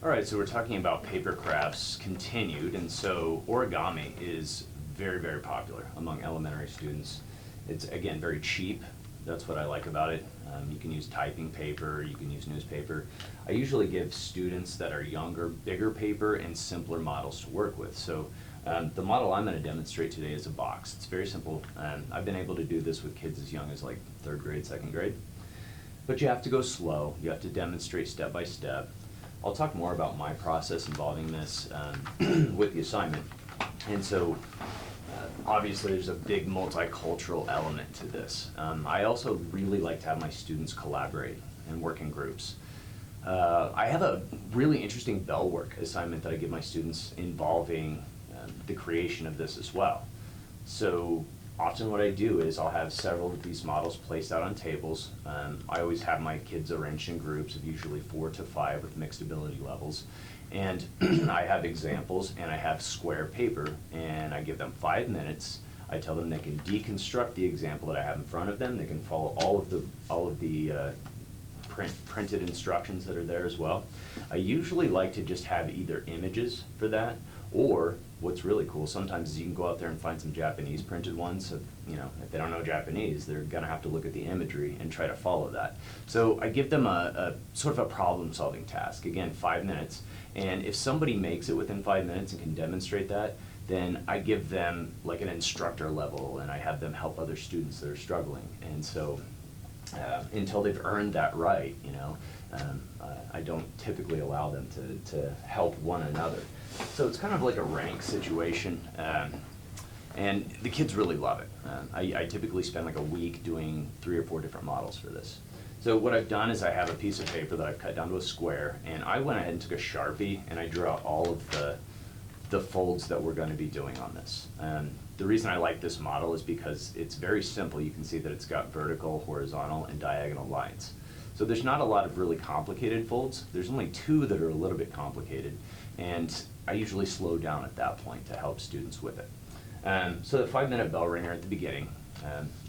All right, so we're talking about paper crafts continued, and so origami is very, very popular among elementary students. It's, again, very cheap. That's what I like about it. You can use typing paper, you can use newspaper. I usually give students that are younger bigger paper and simpler models to work with. So the model I'm going to demonstrate today is a box. It's very simple. I've been able to do this with kids as young as like 3rd grade, 2nd grade. But you have to go slow. You have to demonstrate step by step. I'll talk more about my process involving this with the assignment. And so obviously there's a big multicultural element to this. I also really like to have my students collaborate and work in groups. I have a really interesting bell work assignment that I give my students involving the creation of this as well. So often what I do is I'll have several of these models placed out on tables. I always have my kids arranged in groups of usually 4 to 5 with mixed ability levels. And I have examples and I have square paper and I give them 5 minutes. I tell them they can deconstruct the example that I have in front of them. They can follow all of the printed instructions that are there as well. I usually like to just have either images for that, or what's really cool sometimes is you can go out there and find some Japanese printed ones. So, you know, if they don't know Japanese, they're gonna have to look at the imagery and try to follow that. So I give them a sort of a problem solving task. Again, 5 minutes. And if somebody makes it within 5 minutes and can demonstrate that, then I give them like an instructor level and I have them help other students that are struggling. And so until they've earned that right, you know, I don't typically allow them to help one another. So it's kind of like a rank situation, and the kids really love it. I typically spend like a week doing 3 or 4 different models for this. So what I've done is I have a piece of paper that I've cut down to a square, and I went ahead and took a Sharpie and I drew out all of the folds that we're going to be doing on this. The reason I like this model is because it's very simple. You can see that it's got vertical, horizontal, and diagonal lines. So there's not a lot of really complicated folds. There's only 2 that are a little bit complicated, and I usually slow down at that point to help students with it. So the 5-minute bell ringer at the beginning,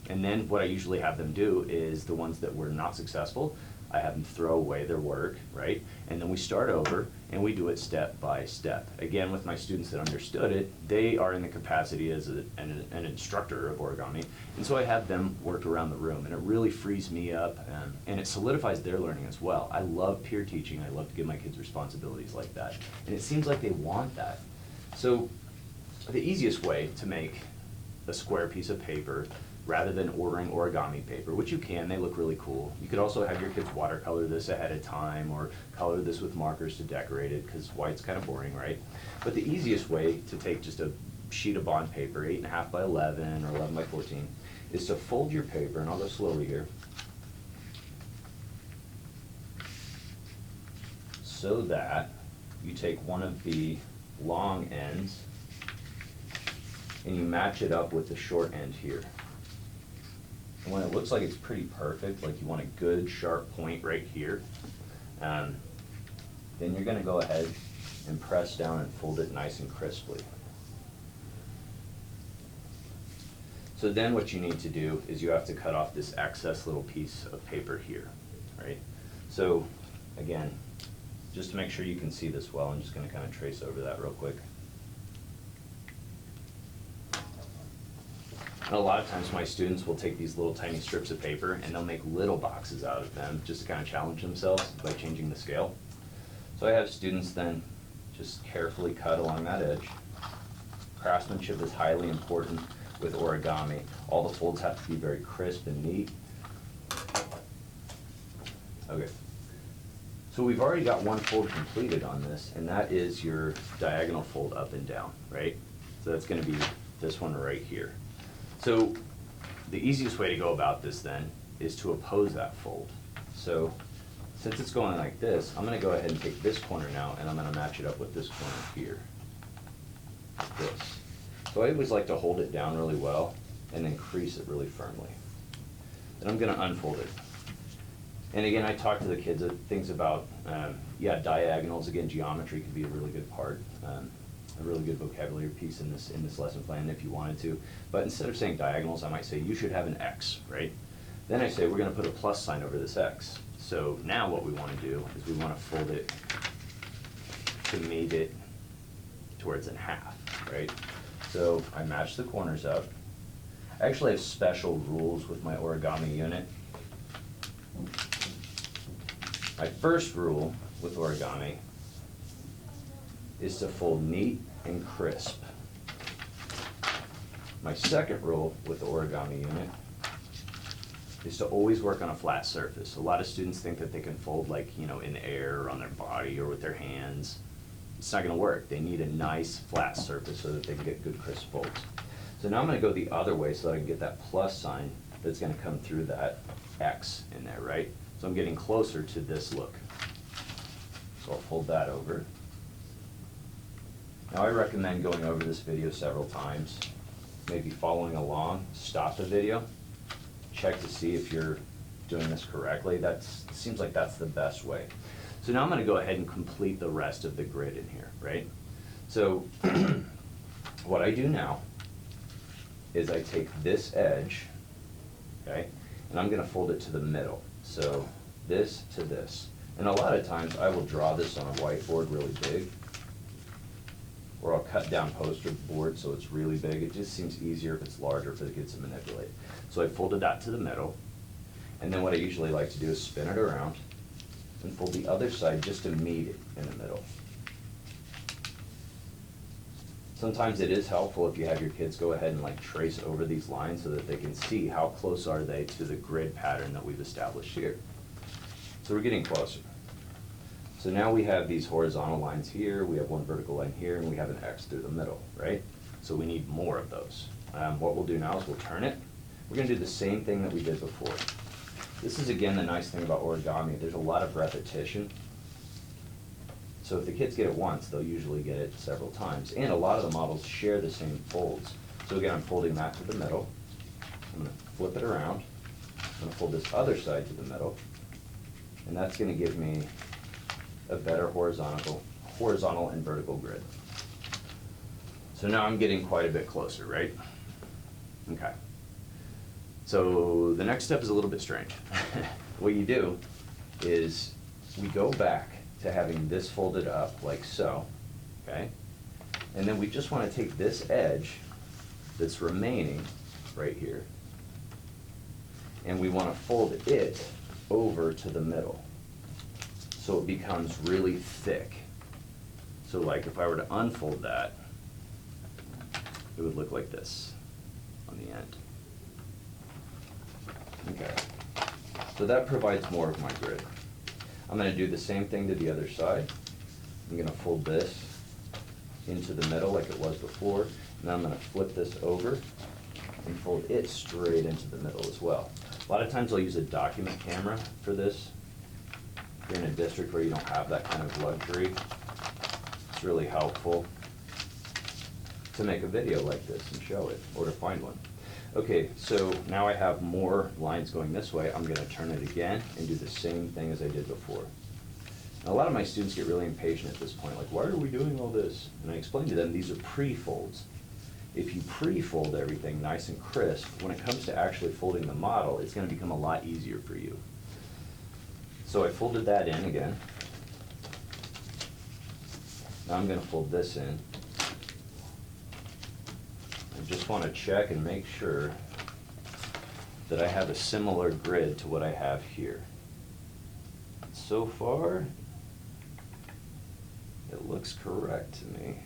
and then what I usually have them do is the ones that were not successful, I have them throw away their work, right? And then we start over and we do it step by step. Again, with my students that understood it, they are in the capacity as an instructor of origami, and so I have them work around the room, and it really frees me up, and it solidifies their learning as well. I love peer teaching. I love to give my kids responsibilities like that, and it seems like they want that. So the easiest way to make a square piece of paper, rather than ordering origami paper, which you can, they look really cool. You could also have your kids watercolor this ahead of time or color this with markers to decorate it, because white's kind of boring, right? But the easiest way to take just a sheet of bond paper, 8.5 by 11 or 11 by 14, is to fold your paper, and I'll go slowly here, so that you take one of the long ends and you match it up with the short end here. And when it looks like it's pretty perfect, like you want a good sharp point right here, then you're going to go ahead and press down and fold it nice and crisply. So then what you need to do is you have to cut off this excess little piece of paper here, right? So again, just to make sure you can see this well, I'm just going to kind of trace over that real quick. And a lot of times my students will take these little tiny strips of paper and they'll make little boxes out of them just to kind of challenge themselves by changing the scale. So I have students then just carefully cut along that edge. Craftsmanship is highly important with origami. All the folds have to be very crisp and neat. Okay. So we've already got one fold completed on this, and that is your diagonal fold up and down, right? So that's going to be this one right here. So the easiest way to go about this then is to oppose that fold. So since it's going like this, I'm going to go ahead and take this corner now and I'm going to match it up with this corner here, like this. So I always like to hold it down really well and then crease it really firmly. Then I'm going to unfold it. And again, I talk to the kids things about, diagonals. Again, geometry could be a really good part. A really good vocabulary piece in this lesson plan if you wanted to. But instead of saying diagonals, I might say you should have an X, right? Then I say we're going to put a plus sign over this X. So now what we want to do is we want to fold it to mate it to where it's in half, right? So I match the corners up. I actually have special rules with my origami unit. My first rule with origami is to fold neat and crisp. My second rule with the origami unit is to always work on a flat surface. A lot of students think that they can fold like, in the air or on their body or with their hands. It's not gonna work. They need a nice flat surface so that they can get good crisp folds. So now I'm gonna go the other way so that I can get that plus sign that's gonna come through that X in there, right? So I'm getting closer to this look. So I'll fold that over. Now I recommend going over this video several times, maybe following along, stop the video, check to see if you're doing this correctly. Seems like that's the best way. So now I'm gonna go ahead and complete the rest of the grid in here, right? So what I do now is I take this edge, okay, and I'm gonna fold it to the middle. So this to this. And a lot of times I will draw this on a whiteboard really big, or I'll cut down poster board so it's really big. It just seems easier if it's larger for the kids to manipulate. So I folded that to the middle, and then what I usually like to do is spin it around and fold the other side just to meet it in the middle. Sometimes it is helpful if you have your kids go ahead and like trace over these lines so that they can see how close are they to the grid pattern that we've established here. So we're getting closer. So now we have these horizontal lines here, we have one vertical line here, and we have an X through the middle, right? So we need more of those. What we'll do now is we'll turn it. We're gonna do the same thing that we did before. This is again the nice thing about origami, there's a lot of repetition. So if the kids get it once, they'll usually get it several times. And a lot of the models share the same folds. So again, I'm folding that to the middle. I'm gonna flip it around. I'm gonna fold this other side to the middle. And that's gonna give me a better horizontal and vertical grid. So now I'm getting quite a bit closer, right? Okay. So the next step is a little bit strange. What you do is we go back to having this folded up like so, okay? And then we just want to take this edge that's remaining right here, and we want to fold it over to the middle so it becomes really thick. So like if I were to unfold that, it would look like this on the end. Okay, so that provides more of my grid. I'm going to do the same thing to the other side. I'm going to fold this into the middle like it was before, and then I'm going to flip this over and fold it straight into the middle as well. A lot of times I'll use a document camera for this. If you're in a district where you don't have that kind of luxury, it's really helpful to make a video like this and show it, or to find one. Okay, so now I have more lines going this way. I'm gonna turn it again and do the same thing as I did before. Now, a lot of my students get really impatient at this point, like, why are we doing all this? And I explain to them, these are pre-folds. If you pre-fold everything nice and crisp, when it comes to actually folding the model, it's gonna become a lot easier for you. So I folded that in again. Now I'm gonna fold this in. I just want to check and make sure that I have a similar grid to what I have here. So far, it looks correct to me.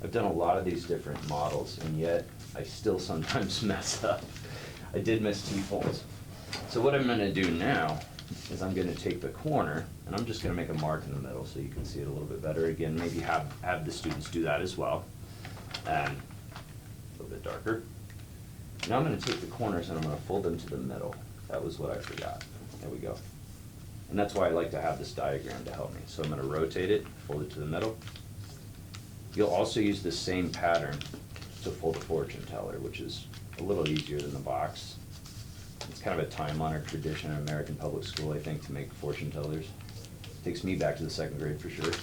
I've done a lot of these different models, and yet I still sometimes mess up. I did miss two folds. So what I'm going to do now is I'm going to take the corner, and I'm just going to make a mark in the middle so you can see it a little bit better. Again, maybe have the students do that as well. A little bit darker. Now I'm going to take the corners and I'm going to fold them to the middle. That was what I forgot. There we go. And that's why I like to have this diagram to help me. So I'm going to rotate it, fold it to the middle. You'll also use the same pattern to fold a fortune teller, which is a little easier than the box. It's kind of a time-honored tradition in American public school, I think, to make fortune tellers. Takes me back to the second grade for sure.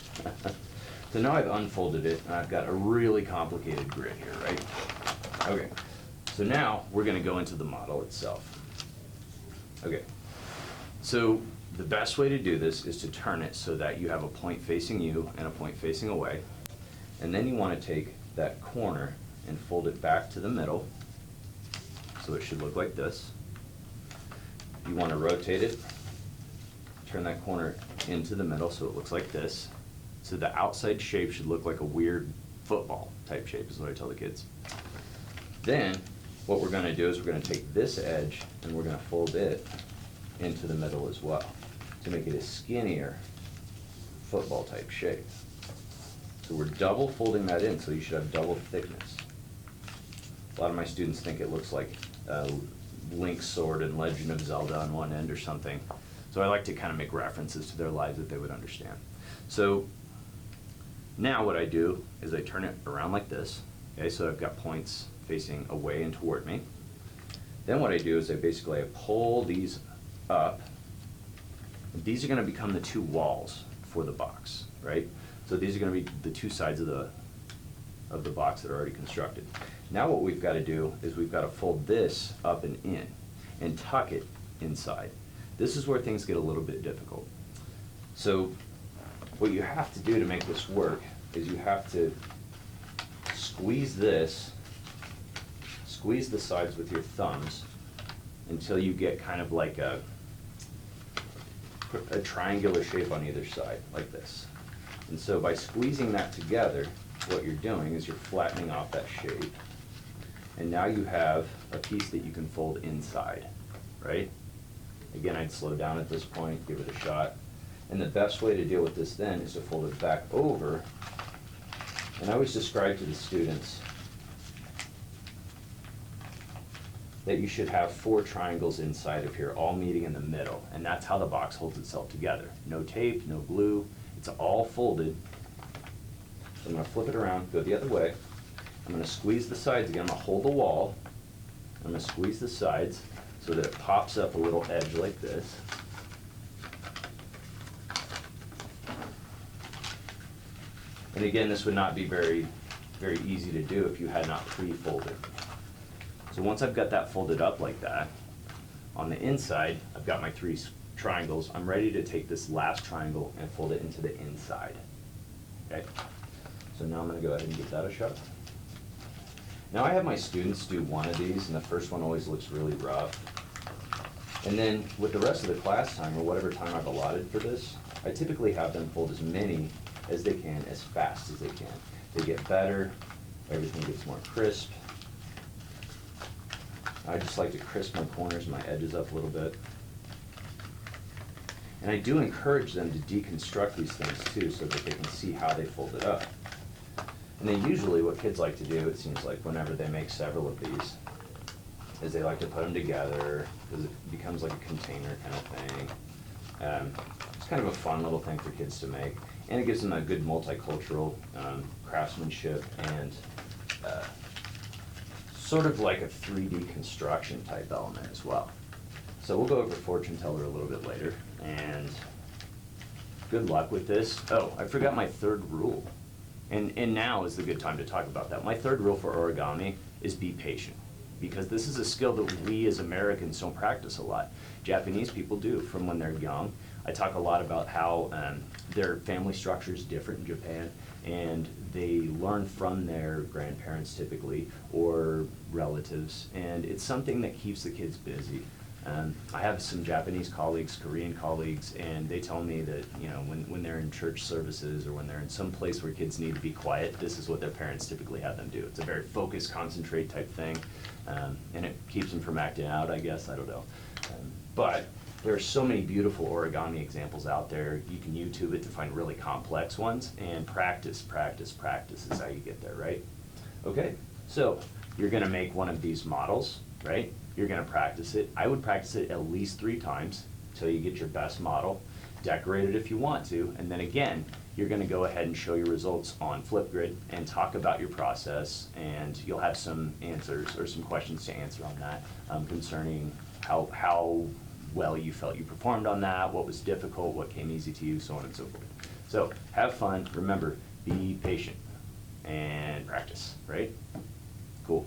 So now I've unfolded it, and I've got a really complicated grid here, right? Okay, so now we're gonna go into the model itself. Okay, so the best way to do this is to turn it so that you have a point facing you and a point facing away. And then you want to take that corner and fold it back to the middle. So it should look like this. You want to rotate it, turn that corner into the middle so it looks like this. So the outside shape should look like a weird football type shape is what I tell the kids. Then what we're going to do is we're going to take this edge and we're going to fold it into the middle as well to make it a skinnier football type shape. So we're double folding that in, so you should have double thickness. A lot of my students think it looks like Link's sword and Legend of Zelda on one end or something. So I like to kind of make references to their lives that they would understand. So now what I do is I turn it around like this. Okay, so I've got points facing away and toward me. Then what I do is I pull these up. These are going to become the two walls for the box, right? So these are going to be the two sides of the box that are already constructed. Now what we've got to do is we've got to fold this up and in and tuck it inside. This is where things get a little bit difficult. So what you have to do to make this work is you have to squeeze the sides with your thumbs until you get kind of like a triangular shape on either side, like this. And so by squeezing that together, what you're doing is you're flattening off that shape. And now you have a piece that you can fold inside, right? Again, I'd slow down at this point, give it a shot. And the best way to deal with this then is to fold it back over. And I always describe to the students that you should have 4 triangles inside of here, all meeting in the middle. And that's how the box holds itself together. No tape, no glue, it's all folded. So I'm gonna flip it around, go the other way. I'm gonna squeeze the sides again, I'm gonna hold the wall. I'm gonna squeeze the sides so that it pops up a little edge like this. And again, this would not be very easy to do if you had not pre-folded. So once I've got that folded up like that, on the inside, I've got my 3 triangles. I'm ready to take this last triangle and fold it into the inside. Okay? So now I'm gonna go ahead and give that a shot. Now I have my students do one of these, and the first one always looks really rough. And then with the rest of the class time, or whatever time I've allotted for this, I typically have them fold as many as they can, as fast as they can. They get better, everything gets more crisp. I just like to crisp my corners and my edges up a little bit. And I do encourage them to deconstruct these things too, so that they can see how they fold it up. And then usually what kids like to do, it seems like, whenever they make several of these, is they like to put them together, because it becomes like a container kind of thing. It's kind of a fun little thing for kids to make, and it gives them a good multicultural craftsmanship and sort of like a 3D construction type element as well. So we'll go over fortune teller a little bit later, and good luck with this. Oh, I forgot my 3rd rule. And now is the good time to talk about that. My 3rd rule for origami is be patient, because this is a skill that we as Americans don't practice a lot. Japanese people do from when they're young. I talk a lot about how their family structure is different in Japan, and they learn from their grandparents typically, or relatives, and it's something that keeps the kids busy. I have some Japanese colleagues, Korean colleagues, and they tell me that, you know, when they're in church services or when they're in some place where kids need to be quiet, this is what their parents typically have them do. It's a very focus, concentrate type thing, and it keeps them from acting out, I guess, I don't know. But there are so many beautiful origami examples out there. You can YouTube it to find really complex ones, and practice, practice, practice is how you get there, right? Okay, so you're gonna make one of these models, right? You're gonna practice it. I would practice it at least 3 times until you get your best model. Decorate it if you want to, and then again, you're gonna go ahead and show your results on Flipgrid and talk about your process, and you'll have some answers or some questions to answer on that concerning how well you felt you performed on that, what was difficult, what came easy to you, so on and so forth. So have fun, remember, be patient and practice, right? Cool.